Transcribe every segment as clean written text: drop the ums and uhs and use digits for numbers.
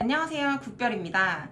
안녕하세요, 굿별입니다.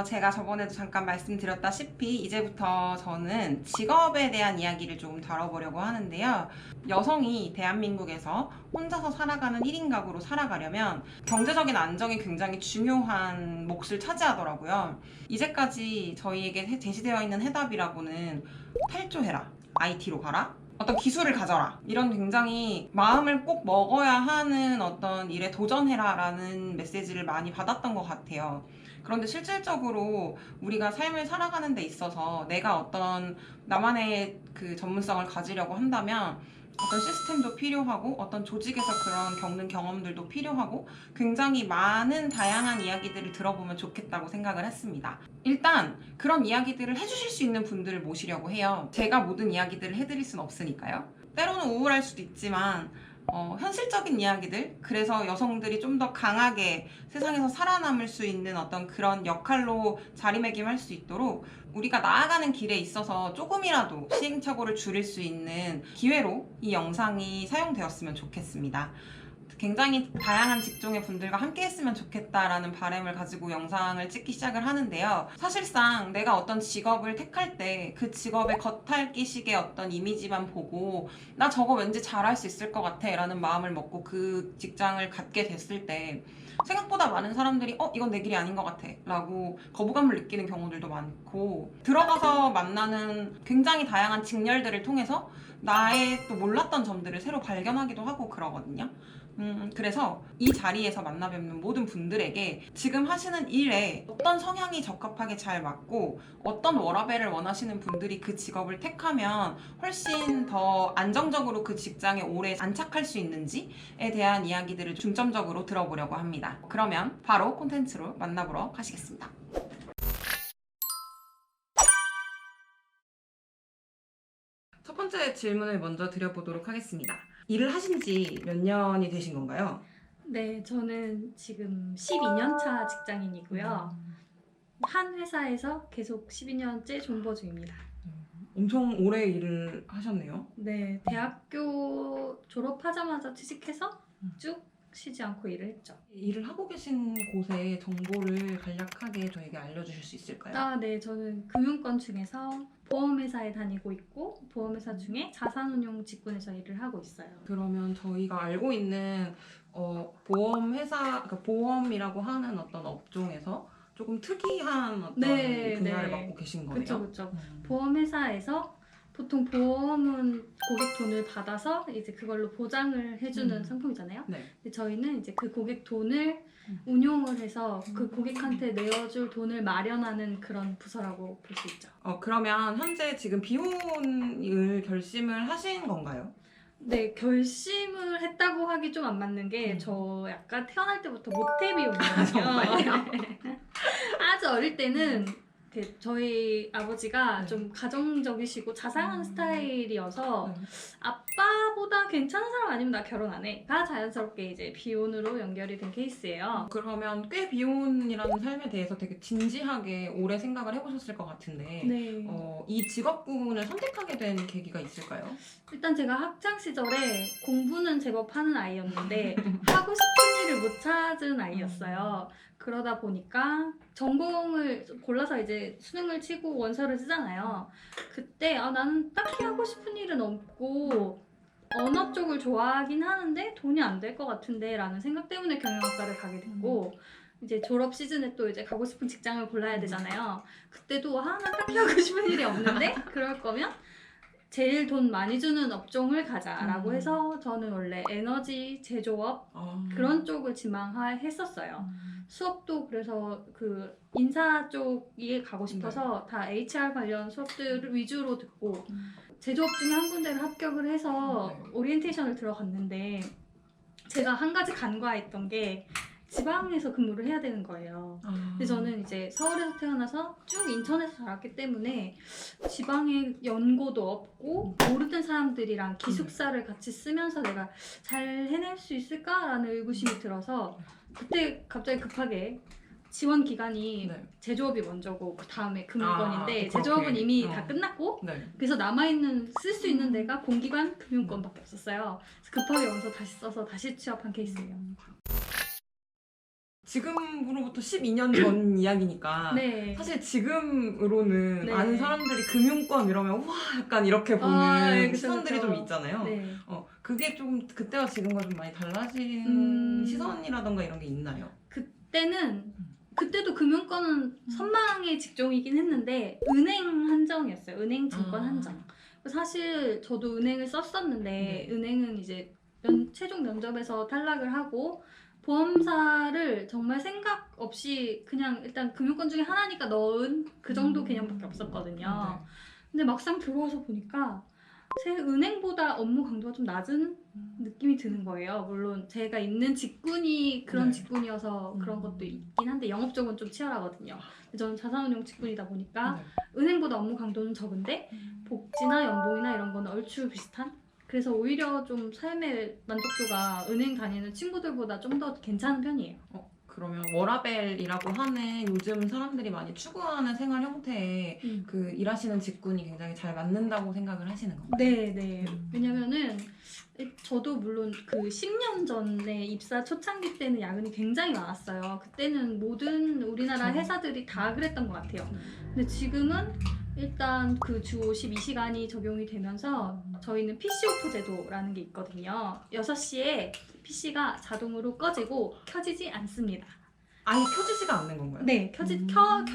제가 저번에도 잠깐 말씀드렸다시피 이제부터 저는 직업에 대한 이야기를 좀 다뤄보려고 하는데요. 여성이 대한민국에서 혼자서 살아가는 1인 가구로 살아가려면 경제적인 안정이 굉장히 중요한 몫을 차지하더라고요. 이제까지 저희에게 제시되어 있는 해답이라고는 탈조해라, IT로 가라, 어떤 기술을 가져라, 이런 굉장히 마음을 꼭 먹어야 하는 어떤 일에 도전해라 라는 메시지를 많이 받았던 것 같아요. 그런데 실질적으로 우리가 삶을 살아가는 데 있어서 내가 어떤 나만의 그 전문성을 가지려고 한다면 어떤 시스템도 필요하고 어떤 조직에서 그런 겪는 경험들도 필요하고 굉장히 많은 다양한 이야기들을 들어보면 좋겠다고 생각을 했습니다. 일단 그런 이야기들을 해주실 수 있는 분들을 모시려고 해요. 제가 모든 이야기들을 해드릴 수는 없으니까요. 때로는 우울할 수도 있지만 현실적인 이야기들, 그래서 여성들이 좀 더 강하게 세상에서 살아남을 수 있는 어떤 그런 역할로 자리매김할 수 있도록 우리가 나아가는 길에 있어서 조금이라도 시행착오를 줄일 수 있는 기회로 이 영상이 사용되었으면 좋겠습니다. 굉장히 다양한 직종의 분들과 함께 했으면 좋겠다라는 바람을 가지고 영상을 찍기 시작을 하는데요. 사실상 내가 어떤 직업을 택할 때 그 직업의 겉핥기식의 어떤 이미지만 보고 나 저거 왠지 잘할 수 있을 것 같아 라는 마음을 먹고 그 직장을 갖게 됐을 때 생각보다 많은 사람들이 이건 내 길이 아닌 것 같아 라고 거부감을 느끼는 경우들도 많고, 들어가서 만나는 굉장히 다양한 직렬들을 통해서 나의 또 몰랐던 점들을 새로 발견하기도 하고 그러거든요. 그래서 이 자리에서 만나 뵙는 모든 분들에게 지금 하시는 일에 어떤 성향이 적합하게 잘 맞고 어떤 워라밸을 원하시는 분들이 그 직업을 택하면 훨씬 더 안정적으로 그 직장에 오래 안착할 수 있는지에 대한 이야기들을 중점적으로 들어보려고 합니다. 그러면 바로 콘텐츠로 만나보러 가시겠습니다. 첫 번째 질문을 먼저 드려보도록 하겠습니다. 일을 하신 지 몇 년이 되신 건가요? 네, 저는 지금 12년 차 직장인이고요. 한 회사에서 계속 12년째 존버 중입니다. 엄청 오래 일을 하셨네요. 네, 대학교 졸업하자마자 취직해서 쭉 쉬지 않고 일을 했죠. 일을 하고 계신 곳의 정보를 간략하게 저에게 알려주실 수 있을까요? 아, 네, 저는 금융권 중에서 보험회사에 다니고 있고 보험회사 중에 자산운용 직군에서 일을 하고 있어요. 그러면 저희가 알고 있는 그러니까 보험이라고 하는 어떤 업종에서 조금 특이한 어떤 네, 분야를 네. 맡고 계신 그쵸, 거네요. 그쵸. 보험회사에서 보통 보험은 고객 돈을 받아서 이제 그걸로 보장을 해주는 상품이잖아요. 네. 근데 저희는 이제 그 고객 돈을 음. 운용을 해서 그 고객한테 내어줄 돈을 마련하는 그런 부서라고 볼 수 있죠. 그러면 현재 지금 비혼을 결심을 하신 건가요? 네, 결심을 했다고 하기 좀 안 맞는 게 저 약간 태어날 때부터 모태비혼이거든요. 정말요? 아주 어릴 때는 저희 아버지가 네. 좀 가정적이시고 자상한 스타일이어서 네. 아빠보다 괜찮은 사람 아니면 나 결혼 안 해.가 자연스럽게 이제 비혼으로 연결이 된 케이스예요. 그러면 꽤 비혼이라는 삶에 대해서 되게 진지하게 오래 생각을 해보셨을 것 같은데 네. 이 직업군을 선택하게 된 계기가 있을까요? 일단 제가 학창 시절에 공부는 제법 하는 아이였는데 하고 싶은 일을 못 찾은 아이였어요. 그러다 보니까 전공을 골라서 이제 수능을 치고 원서를 쓰잖아요. 그때 나는 딱히 하고 싶은 일은 없고 언어 쪽을 좋아하긴 하는데 돈이 안 될 것 같은데 라는 생각 때문에 경영학과를 가게 됐고, 이제 졸업 시즌에 또 이제 가고 싶은 직장을 골라야 되잖아요. 그때도 난 딱히 하고 싶은 일이 없는데 그럴 거면 제일 돈 많이 주는 업종을 가자라고 해서 저는 원래 에너지 제조업 그런 쪽을 지망했었어요. 수업도 그래서 그 인사 쪽에 가고 싶어서 다 HR 관련 수업들 위주로 듣고 제조업 중에 한 군데를 합격을 해서 오리엔테이션을 들어갔는데 제가 한 가지 간과했던 게 지방에서 근무를 해야 되는 거예요. 근데 저는 이제 서울에서 태어나서 쭉 인천에서 자랐기 때문에 지방에 연고도 없고 모르는 사람들이랑 기숙사를 같이 쓰면서 내가 잘 해낼 수 있을까라는 의구심이 들어서 그때 갑자기 급하게 지원 기간이 제조업이 먼저고 그 다음에 금융권인데 제조업은 이미 다 끝났고 그래서 남아있는 쓸 수 있는 데가 공기관 금융권밖에 없었어요. 그래서 급하게 원서 다시 써서 다시 취업한 케이스예요. 지금으로부터 12년 전 이야기니까 네. 사실 지금으로는 네. 많은 사람들이 금융권 이러면 와 약간 이렇게 보는 네, 그쵸, 시선들이 그쵸. 좀 있잖아요. 네. 그게 좀 그때와 지금과 좀 많이 달라진 시선이라던가 이런 게 있나요? 그때도 금융권은 선망의 직종이긴 했는데 은행 한정이었어요. 은행 증권 한정. 사실 저도 은행을 썼었는데 네. 은행은 이제 최종 면접에서 탈락을 하고 보험사를 정말 생각 없이 그냥 일단 금융권 중에 하나니까 넣은 그 정도 개념밖에 없었거든요. 네. 근데 막상 들어와서 보니까 제 은행보다 업무 강도가 좀 낮은 느낌이 드는 거예요. 물론 제가 있는 직군이 그런 네. 직군이어서 그런 것도 있긴 한데 영업 쪽은 좀 치열하거든요. 근데 저는 자산운용 직군이다 보니까 네. 은행보다 업무 강도는 적은데 복지나 연봉이나 이런 거는 얼추 비슷한? 그래서 오히려 좀 삶의 만족도가 은행 다니는 친구들보다 좀 더 괜찮은 편이에요. 그러면 워라밸이라고 하는 요즘 사람들이 많이 추구하는 생활 형태에 그 일하시는 직군이 굉장히 잘 맞는다고 생각을 하시는 건가요? 네. 왜냐면은 저도 물론 그 10년 전에 입사 초창기 때는 야근이 굉장히 많았어요. 그때는 모든 우리나라 그쵸. 회사들이 다 그랬던 것 같아요. 근데 지금은 일단 그 주 52시간이 적용이 되면서 저희는 PC 오프 제도라는 게 있거든요. 6시에 PC가 자동으로 꺼지고 켜지지 않습니다. 아예 켜지지가 않는 건가요? 네, 켤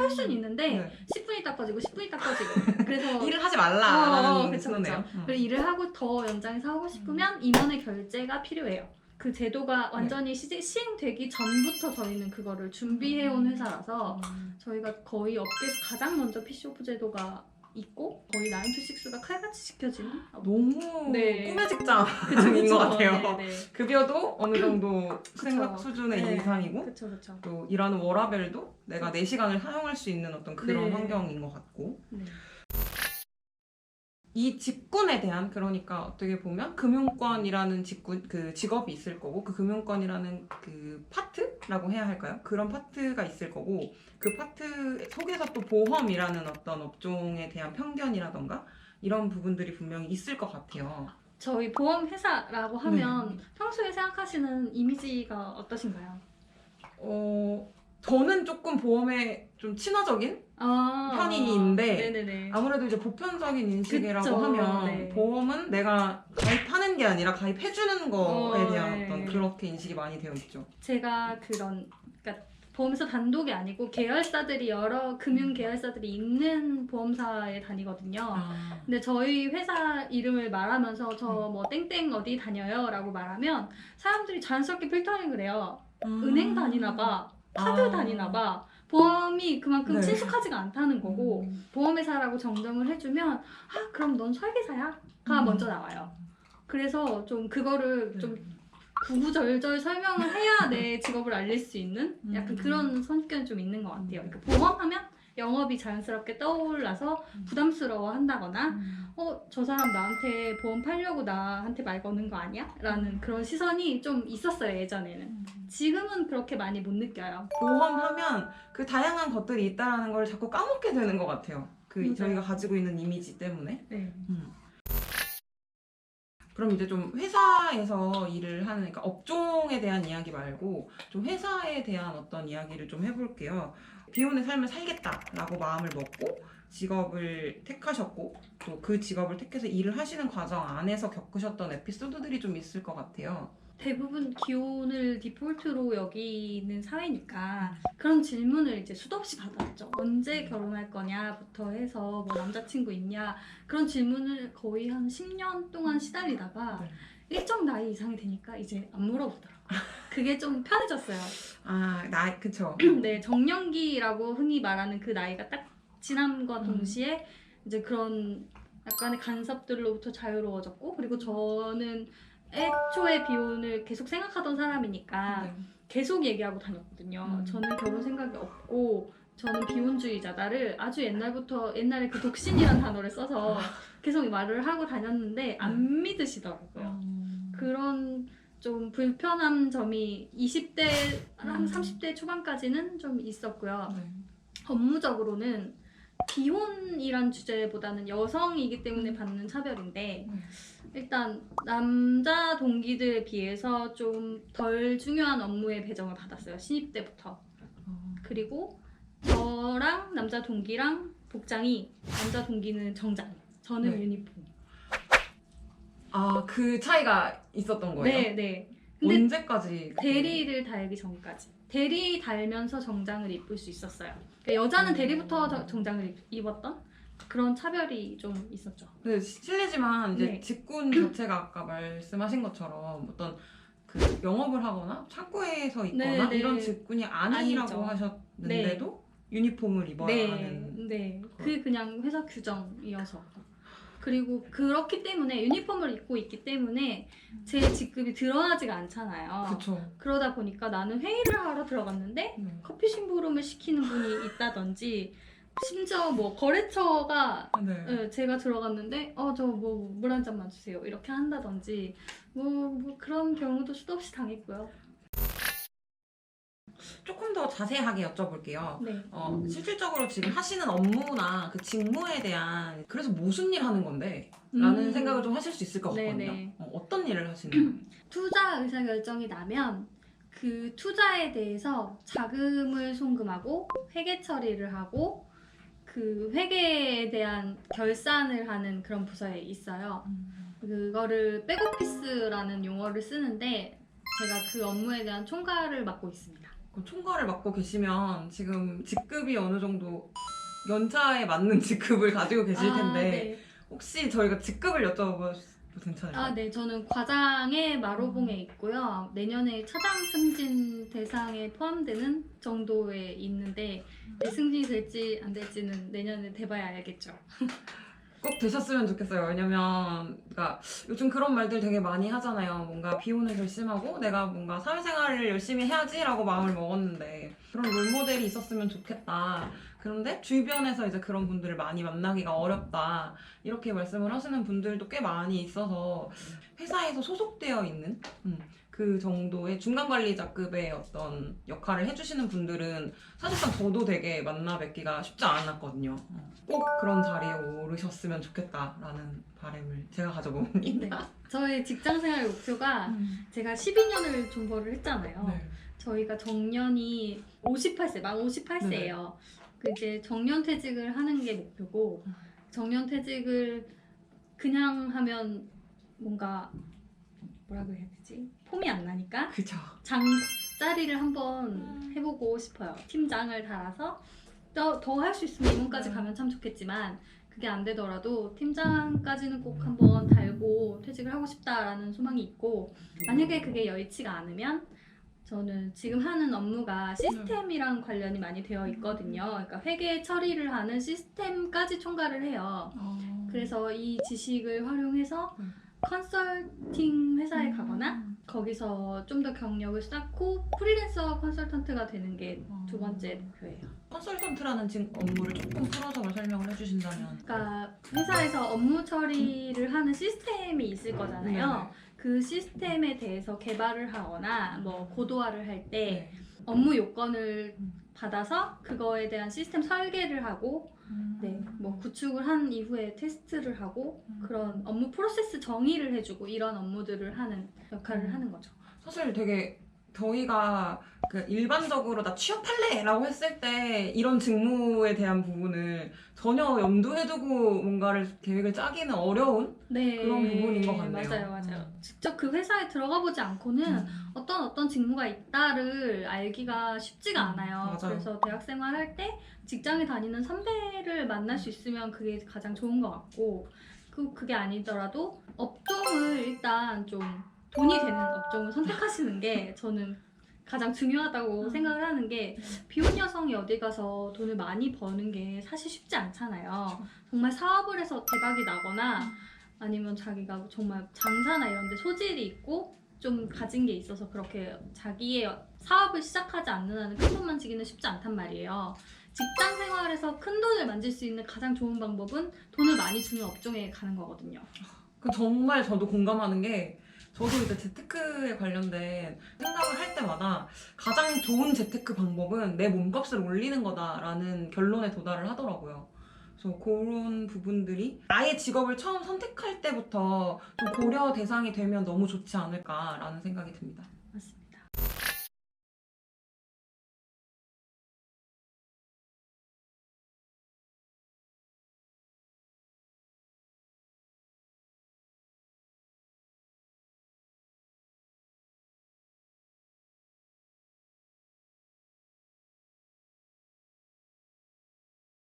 수는 있는데 네. 10분 있다 꺼지고 10분 있다 꺼지고 그래서 일을 하지 말라라는 그쵸. 신호네요. 그리고 일을 하고 더 연장해서 하고 싶으면 임원의 결제가 필요해요. 그 제도가 완전히 시행되기 전부터 저희는 그거를 준비해온 회사라서 저희가 거의 업계에서 가장 먼저 PC 오프 제도가 있고 거의 9to6가 칼같이 지켜지는 너무 네. 꿈의 직장인 것 같아요. 네. 급여도 어느 정도 생각 그쵸. 수준의 네. 이상이고 그쵸. 또 일하는 워라밸도 내가 4시간을 사용할 수 있는 어떤 그런 네. 환경인 것 같고 네. 이 직군에 대한 그러니까 어떻게 보면 금융권이라는 직군 그 직업이 있을 거고 그 금융권이라는 그 파트라고 해야 할까요? 그런 파트가 있을 거고 그 파트 속에서 또 보험이라는 어떤 업종에 대한 편견이라던가 이런 부분들이 분명히 있을 것 같아요. 저희 보험 회사라고 하면 평소에 생각하시는 이미지가 어떠신가요? 저는 조금 보험에 좀 친화적인 편인데 네네네. 아무래도 이제 보편적인 인식이라고 그쵸, 하면 네. 보험은 내가 가입하는 게 아니라 가입해주는 거에 대한 네. 어떤 그렇게 인식이 많이 되어 있죠. 제가 그러니까 보험사 단독이 아니고 계열사들이 여러 금융 계열사들이 있는 보험사에 다니거든요. 근데 저희 회사 이름을 말하면서 저 뭐 땡땡 어디 다녀요라고 말하면 사람들이 자연스럽게 필터링을 해요. 은행 다니나 봐. 카드 다니나 봐. 보험이 그만큼 네. 친숙하지가 않다는 거고 보험회사라고 정정을 해주면 그럼 넌 설계사야?가 먼저 나와요. 그래서 좀 그거를 좀 구구절절 설명을 해야 내 직업을 알릴 수 있는 약간 그런 성격이 좀 있는 것 같아요. 그러니까 보험하면 영업이 자연스럽게 떠올라서 부담스러워 한다거나 저 사람 나한테 보험 팔려고 나한테 말 거는 거 아니야? 라는 그런 시선이 좀 있었어요, 예전에는. 지금은 그렇게 많이 못 느껴요. 보험하면 그 다양한 것들이 있다는 걸 자꾸 까먹게 되는 것 같아요. 맞아요. 저희가 가지고 있는 이미지 때문에. 네. 그럼 이제 좀 회사에서 일을 하는, 그러니까 업종에 대한 이야기 말고 좀 회사에 대한 어떤 이야기를 좀 해볼게요. 비혼의 삶을 살겠다라고 마음을 먹고 직업을 택하셨고 또 그 직업을 택해서 일을 하시는 과정 안에서 겪으셨던 에피소드들이 좀 있을 것 같아요. 대부분 기혼을 디폴트로 여기는 사회니까 그런 질문을 이제 수도 없이 받았죠. 언제 결혼할 거냐부터 해서 뭐 남자친구 있냐 그런 질문을 거의 한 10년 동안 시달리다가 일정 나이 이상이 되니까 이제 안 물어보더라고요. 그게 좀 편해졌어요. 그쵸. 네, 정년기라고 흔히 말하는 그 나이가 딱 지남과 동시에 이제 그런 약간의 간섭들로부터 자유로워졌고 그리고 저는 애초에 비혼을 계속 생각하던 사람이니까 계속 얘기하고 다녔거든요. 저는 결혼 생각이 없고 저는 비혼주의자다를 아주 옛날에 그 독신이란 단어를 써서 계속 말을 하고 다녔는데 안 믿으시더라고요. 그런 좀 불편한 점이 20대랑 30대 초반까지는 좀 있었고요. 업무적으로는 비혼이란 주제보다는 여성이기 때문에 받는 차별인데 일단 남자 동기들에 비해서 좀 덜 중요한 업무에 배정을 받았어요. 신입 때부터. 그리고 저랑 남자 동기랑 복장이, 남자 동기는 정장, 저는 네. 유니폼. 아, 그 차이가 있었던 거예요? 네, 네. 근데 언제까지? 대리를 달기 전까지. 대리 달면서 정장을 입을 수 있었어요. 그러니까 여자는 대리부터 정장을 입었던 그런 차별이 좀 있었죠. 네, 실례지만 이제 네. 직군 자체가 아까 말씀하신 것처럼 어떤 그 영업을 하거나 창고에서 있거나 네, 네. 이런 직군이 아니라고 아니죠. 하셨는데도 유니폼을 입어야 네, 하는. 네. 그게 그냥 회사 규정이어서. 그리고 그렇기 때문에 유니폼을 입고 있기 때문에 제 직급이 드러나지가 않잖아요. 그쵸. 그러다 보니까 나는 회의를 하러 들어갔는데 네. 커피 심부름을 시키는 분이 있다든지, 심지어 뭐 거래처가 네. 제가 들어갔는데 저 뭐 물 한 잔만 주세요 이렇게 한다든지 뭐 그런 경우도 수도 없이 당했고요. 조금 더 자세하게 여쭤볼게요. 네. 실질적으로 지금 하시는 업무나 그 직무에 대한, 그래서 무슨 일 하는 건데? 라는 생각을 좀 하실 수 있을 것 같거든요. 네네. 어떤 일을 하시는? 투자 의사결정이 나면 그 투자에 대해서 자금을 송금하고 회계 처리를 하고 그 회계에 대한 결산을 하는 그런 부서에 있어요. 그거를 백오피스라는 용어를 쓰는데 제가 그 업무에 대한 총괄을 맡고 있습니다. 그 총괄을 맡고 계시면 지금 직급이 어느 정도 연차에 맞는 직급을 가지고 계실 텐데 네. 혹시 저희가 직급을 여쭤봐도 괜찮을까요? 네. 저는 과장의 마로봉에 있고요. 내년에 차장 승진 대상에 포함되는 정도에 있는데 승진이 될지 안 될지는 내년에 돼봐야 알겠죠. 꼭 되셨으면 좋겠어요. 왜냐면 그러니까 요즘 그런 말들 되게 많이 하잖아요. 뭔가 비혼을 결심하고 내가 뭔가 사회생활을 열심히 해야지라고 마음을 먹었는데 그런 롤모델이 있었으면 좋겠다. 그런데 주변에서 이제 그런 분들을 많이 만나기가 어렵다. 이렇게 말씀을 하시는 분들도 꽤 많이 있어서 회사에서 소속되어 있는 그 정도의 중간관리자급의 어떤 역할을 해주시는 분들은 사실상 저도 되게 만나 뵙기가 쉽지 않았거든요. 꼭 그런 자리에 오르셨으면 좋겠다라는 바람을 제가 가져봅니다. 네. 저의 직장생활 목표가 제가 12년을 존버를 했잖아요. 네. 저희가 정년이 58세, 만 58세예요. 그 이제 정년퇴직을 하는 게 목표고 정년퇴직을 그냥 하면 뭔가 뭐라고 해야 되지? 폼이 안 나니까 그죠. 장자리를 한번 해보고 싶어요. 팀장을 달아서 더 할 수 있으면 임원까지 가면 참 좋겠지만 그게 안 되더라도 팀장까지는 꼭 한번 달고 퇴직을 하고 싶다라는 소망이 있고, 만약에 그게 여의치가 않으면 저는 지금 하는 업무가 시스템이랑 관련이 많이 되어 있거든요. 그러니까 회계 처리를 하는 시스템까지 총괄을 해요. 그래서 이 지식을 활용해서 컨설팅 회사에 가거나 거기서 좀 더 경력을 쌓고 프리랜서 컨설턴트가 되는 게 두 번째 목표예요. 컨설턴트라는 업무를 조금 풀어서 설명을 해주신다면. 그러니까 회사에서 업무 처리를 하는 시스템이 있을 거잖아요. 그 시스템에 대해서 개발을 하거나 뭐 고도화를 할 때 업무 요건을 받아서 그거에 대한 시스템 설계를 하고 뭐 구축을 한 이후에 테스트를 하고 그런 업무 프로세스 정의를 해주고 이런 업무들을 하는 역할을 하는 거죠. 사실 되게 저희가 그 일반적으로 나 취업할래! 라고 했을 때 이런 직무에 대한 부분을 전혀 염두에 두고 뭔가를 계획을 짜기는 어려운 그런 부분인 것 같네요. 맞아요. 직접 그 회사에 들어가 보지 않고는 어떤 직무가 있다를 알기가 쉽지가 않아요. 맞아요. 그래서 대학 생활할 때 직장에 다니는 선배를 만날 수 있으면 그게 가장 좋은 것 같고, 그게 아니더라도 업종을 일단 좀 돈이 되는 업종을 선택하시는 게 저는 가장 중요하다고 생각을 하는 게, 비혼 여성이 어디 가서 돈을 많이 버는 게 사실 쉽지 않잖아요. 정말 사업을 해서 대박이 나거나 아니면 자기가 정말 장사나 이런 데 소질이 있고 좀 가진 게 있어서 그렇게 자기의 사업을 시작하지 않는 한은 큰 돈 만지기는 쉽지 않단 말이에요. 직장 생활에서 큰 돈을 만질 수 있는 가장 좋은 방법은 돈을 많이 주는 업종에 가는 거거든요. 정말 저도 공감하는 게, 저도 이제 재테크에 관련된 생각을 할 때마다 가장 좋은 재테크 방법은 내 몸값을 올리는 거다라는 결론에 도달을 하더라고요. 그래서 그런 부분들이 아예 직업을 처음 선택할 때부터 좀 고려 대상이 되면 너무 좋지 않을까라는 생각이 듭니다. 맞습니다.